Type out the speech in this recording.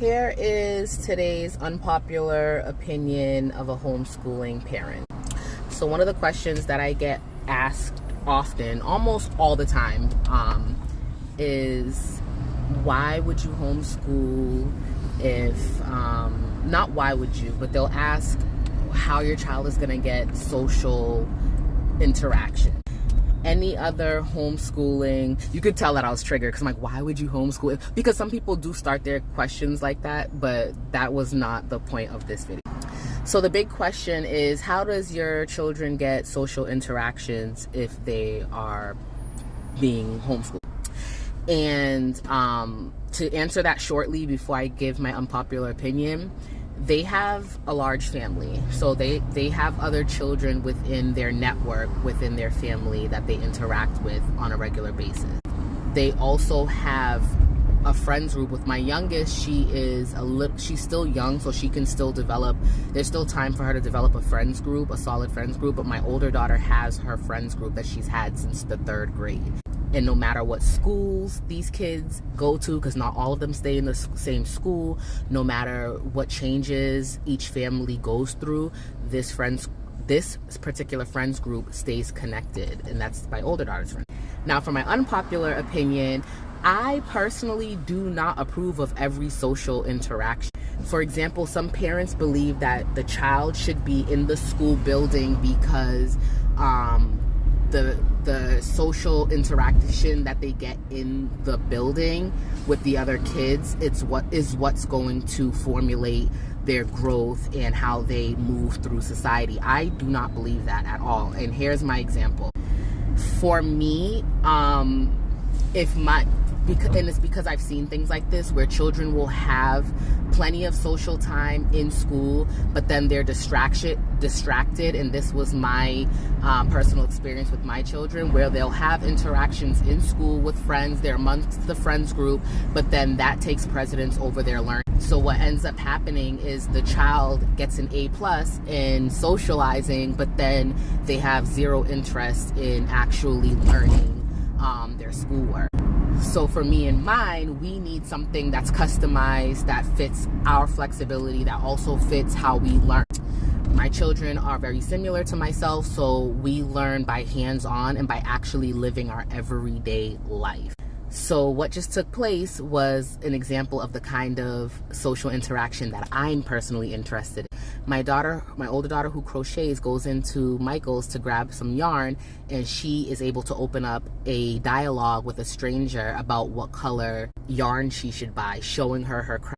Here is today's unpopular opinion of a homeschooling parent. So one of the questions that I get asked often, almost all the time, is why would you homeschool if, not why would you, but they'll ask how your child is going to get social interaction. Any other homeschooling, you could tell that I was triggered because I'm like, why would you homeschool? Because some people do start their questions like that, but that was not the point of this video. So the big question is, how does your children get social interactions if they are being homeschooled? And to answer that shortly before I give my unpopular opinion, they have a large family. So they have other children within their network, within their family that they interact with on a regular basis. They also have a friends group. With my youngest, she's still young, so she can still develop, there's still time for her to develop a friends group, a solid friends group, but my older daughter has her friends group that she's had since the 3rd grade. And no matter what schools these kids go to, because not all of them stay in the same school, no matter what changes each family goes through, this particular friends group stays connected, and that's my older daughter's friend. Now, for my unpopular opinion, I personally do not approve of every social interaction. For example, some parents believe that the child should be in the school building because the social interaction that they get in the building with the other kids, it's what's going to formulate their growth and how they move through society. I do not believe that at all. And here's my example. For me, and it's because I've seen things like this where children will have plenty of social time in school, but then they're distracted, and this was my personal experience with my children, where they'll have interactions in school with friends, they're amongst the friends group, but then that takes precedence over their learning. So what ends up happening is the child gets an A+ in socializing, but then they have zero interest in actually learning their schoolwork. So for me and mine, we need something that's customized, that fits our flexibility, that also fits how we learn. My children are very similar to myself, so we learn by hands-on and by actually living our everyday life. So what just took place was an example of the kind of social interaction that I'm personally interested in. My older daughter who crochets, goes into Michael's to grab some yarn, and she is able to open up a dialogue with a stranger about what color yarn she should buy, showing her craft.